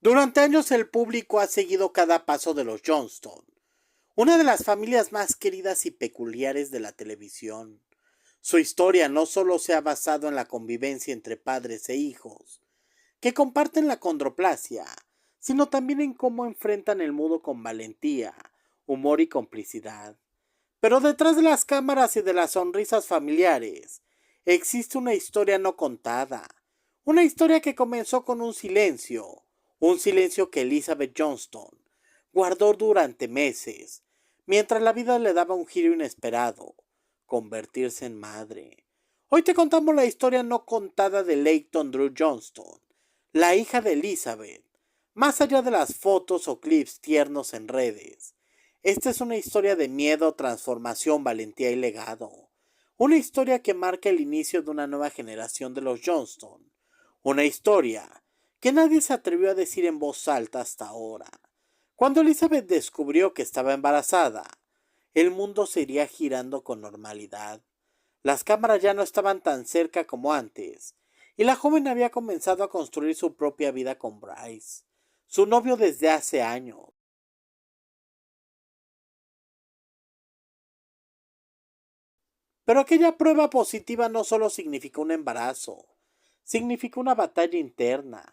Durante años el público ha seguido cada paso de los Johnston, una de las familias más queridas y peculiares de la televisión. Su historia no solo se ha basado en la convivencia entre padres e hijos, que comparten la condroplasia, sino también en cómo enfrentan el mundo con valentía, humor y complicidad. Pero detrás de las cámaras y de las sonrisas familiares, existe una historia no contada, una historia que comenzó con un silencio que Elizabeth Johnston guardó durante meses, mientras la vida le daba un giro inesperado, convertirse en madre. Hoy te contamos la historia no contada de Layton Drew Johnston, la hija de Elizabeth, más allá de las fotos o clips tiernos en redes. Esta es una historia de miedo, transformación, valentía y legado. Una historia que marca el inicio de una nueva generación de los Johnston. Una historia que nadie se atrevió a decir en voz alta hasta ahora. Cuando Elizabeth descubrió que estaba embarazada, el mundo seguiría girando con normalidad. Las cámaras ya no estaban tan cerca como antes, y la joven había comenzado a construir su propia vida con Bryce, su novio desde hace años. Pero aquella prueba positiva no solo significó un embarazo, significó una batalla interna.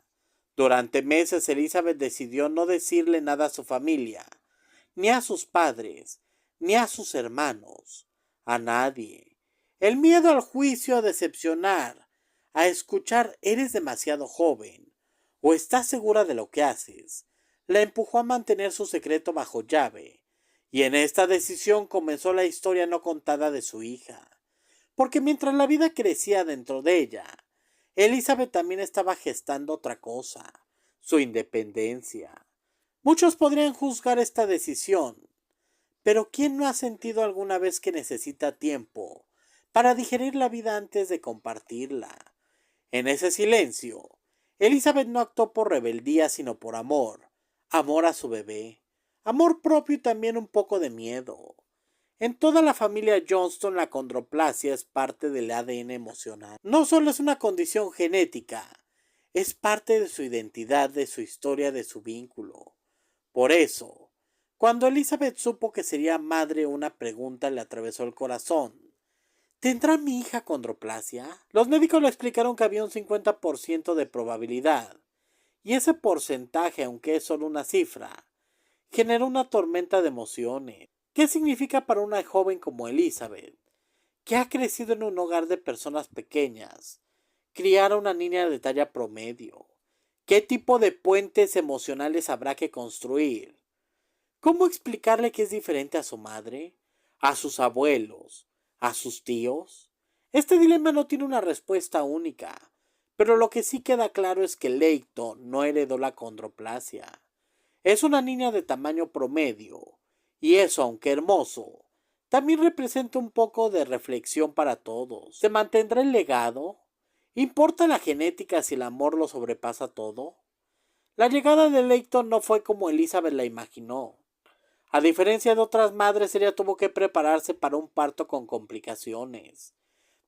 Durante meses Elizabeth decidió no decirle nada a su familia, ni a sus padres, ni a sus hermanos, a nadie. El miedo al juicio, a decepcionar, a escuchar eres demasiado joven o estás segura de lo que haces, la empujó a mantener su secreto bajo llave, y en esta decisión comenzó la historia no contada de su hija. Porque mientras la vida crecía dentro de ella, Elizabeth también estaba gestando otra cosa, su independencia. Muchos podrían juzgar esta decisión, pero ¿quién no ha sentido alguna vez que necesita tiempo para digerir la vida antes de compartirla? En ese silencio, Elizabeth no actuó por rebeldía, sino por amor, amor a su bebé, amor propio y también un poco de miedo. En toda la familia Johnston la condroplasia es parte del ADN emocional. No solo es una condición genética, es parte de su identidad, de su historia, de su vínculo. Por eso, cuando Elizabeth supo que sería madre, una pregunta le atravesó el corazón. ¿Tendrá mi hija condroplasia? Los médicos le explicaron que había un 50% de probabilidad, y ese porcentaje, aunque es solo una cifra, generó una tormenta de emociones. ¿Qué significa para una joven como Elizabeth, que ha crecido en un hogar de personas pequeñas, criar a una niña de talla promedio? ¿Qué tipo de puentes emocionales habrá que construir? ¿Cómo explicarle que es diferente a su madre, a sus abuelos, a sus tíos? Este dilema no tiene una respuesta única, pero lo que sí queda claro es que Layton no heredó la condroplasia. Es una niña de tamaño promedio, y eso, aunque hermoso, también representa un poco de reflexión para todos. ¿Se mantendrá el legado? ¿Importa la genética si el amor lo sobrepasa todo? La llegada de Layton no fue como Elizabeth la imaginó. A diferencia de otras madres, ella tuvo que prepararse para un parto con complicaciones.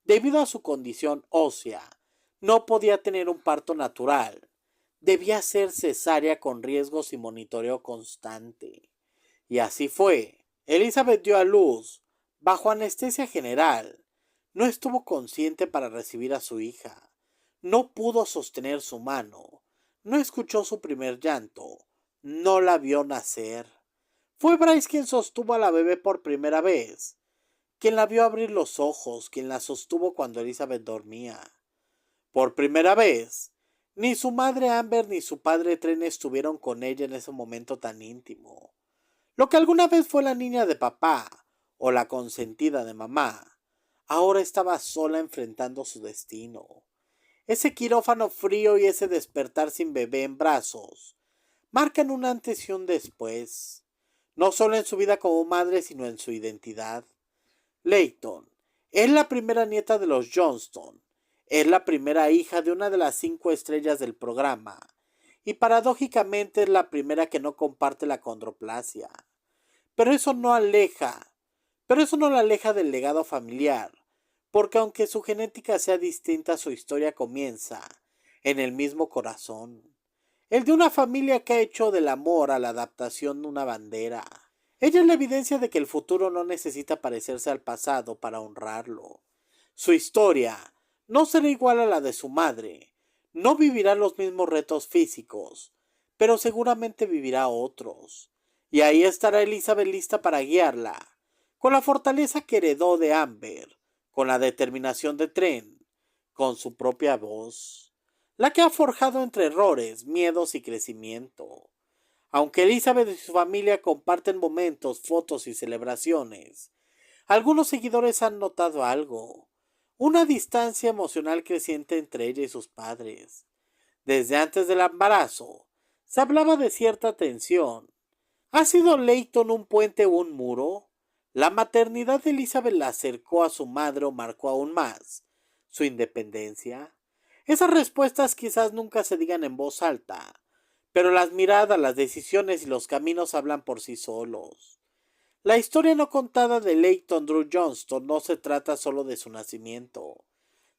Debido a su condición ósea, no podía tener un parto natural. Debía ser cesárea con riesgos y monitoreo constante. Y así fue. Elizabeth dio a luz bajo anestesia general. No estuvo consciente para recibir a su hija. No pudo sostener su mano. No escuchó su primer llanto. No la vio nacer. Fue Bryce quien sostuvo a la bebé por primera vez, quien la vio abrir los ojos, quien la sostuvo cuando Elizabeth dormía. Por primera vez, ni su madre Amber ni su padre Trent estuvieron con ella en ese momento tan íntimo. Lo que alguna vez fue la niña de papá o la consentida de mamá, ahora estaba sola enfrentando su destino. Ese quirófano frío y ese despertar sin bebé en brazos marcan un antes y un después, no solo en su vida como madre, sino en su identidad. Layton es la primera nieta de los Johnston, es la primera hija de una de las 5 estrellas del programa, y paradójicamente es la primera que no comparte la condroplasia. Pero eso no la aleja del legado familiar, porque aunque su genética sea distinta, su historia comienza en el mismo corazón. el de una familia que ha hecho del amor a la adaptación una bandera. Ella es la evidencia de que el futuro no necesita parecerse al pasado para honrarlo. Su historia no será igual a la de su madre, no vivirá los mismos retos físicos, pero seguramente vivirá otros. Y ahí estará Elizabeth lista para guiarla, con la fortaleza que heredó de Amber, con la determinación de Trent, con su propia voz, la que ha forjado entre errores, miedos y crecimiento. Aunque Elizabeth y su familia comparten momentos, fotos y celebraciones, algunos seguidores han notado algo, una distancia emocional creciente entre ella y sus padres. Desde antes del embarazo, se hablaba de cierta tensión. ¿Ha sido Leighton un puente o un muro? ¿La maternidad de Elizabeth la acercó a su madre o marcó aún más su independencia? Esas respuestas quizás nunca se digan en voz alta, pero las miradas, las decisiones y los caminos hablan por sí solos. La historia no contada de Leighton Drew Johnston no se trata solo de su nacimiento.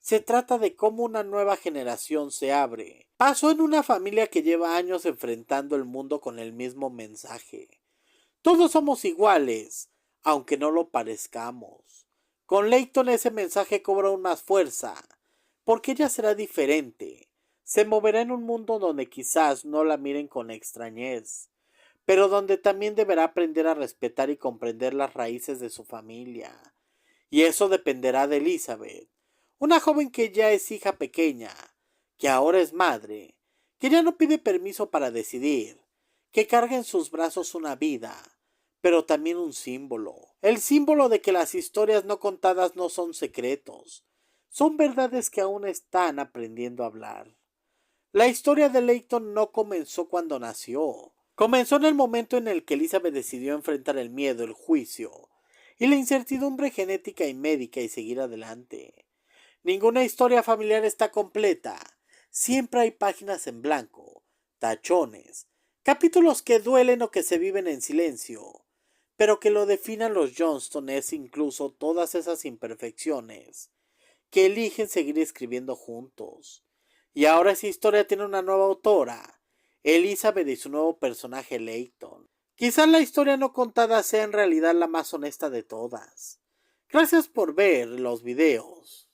Se trata de cómo una nueva generación se abre. Pasó en una familia que lleva años enfrentando el mundo con el mismo mensaje. Todos somos iguales, aunque no lo parezcamos. Con Leighton ese mensaje cobra aún más fuerza, porque ella será diferente. Se moverá en un mundo donde quizás no la miren con extrañez, pero donde también deberá aprender a respetar y comprender las raíces de su familia. Y eso dependerá de Elizabeth, una joven que ya es hija pequeña, que ahora es madre, que ya no pide permiso para decidir, que carga en sus brazos una vida, pero también un símbolo. El símbolo de que las historias no contadas no son secretos, son verdades que aún están aprendiendo a hablar. La historia de Leighton no comenzó cuando nació. Comenzó en el momento en el que Elizabeth decidió enfrentar el miedo, el juicio y la incertidumbre genética y médica y seguir adelante. Ninguna historia familiar está completa. Siempre hay páginas en blanco, tachones, capítulos que duelen o que se viven en silencio, pero que lo definan los Johnston es incluso todas esas imperfecciones que eligen seguir escribiendo juntos. Y ahora esa historia tiene una nueva autora, Elizabeth y su nuevo personaje Leighton. Quizás la historia no contada sea en realidad la más honesta de todas. Gracias por ver los videos.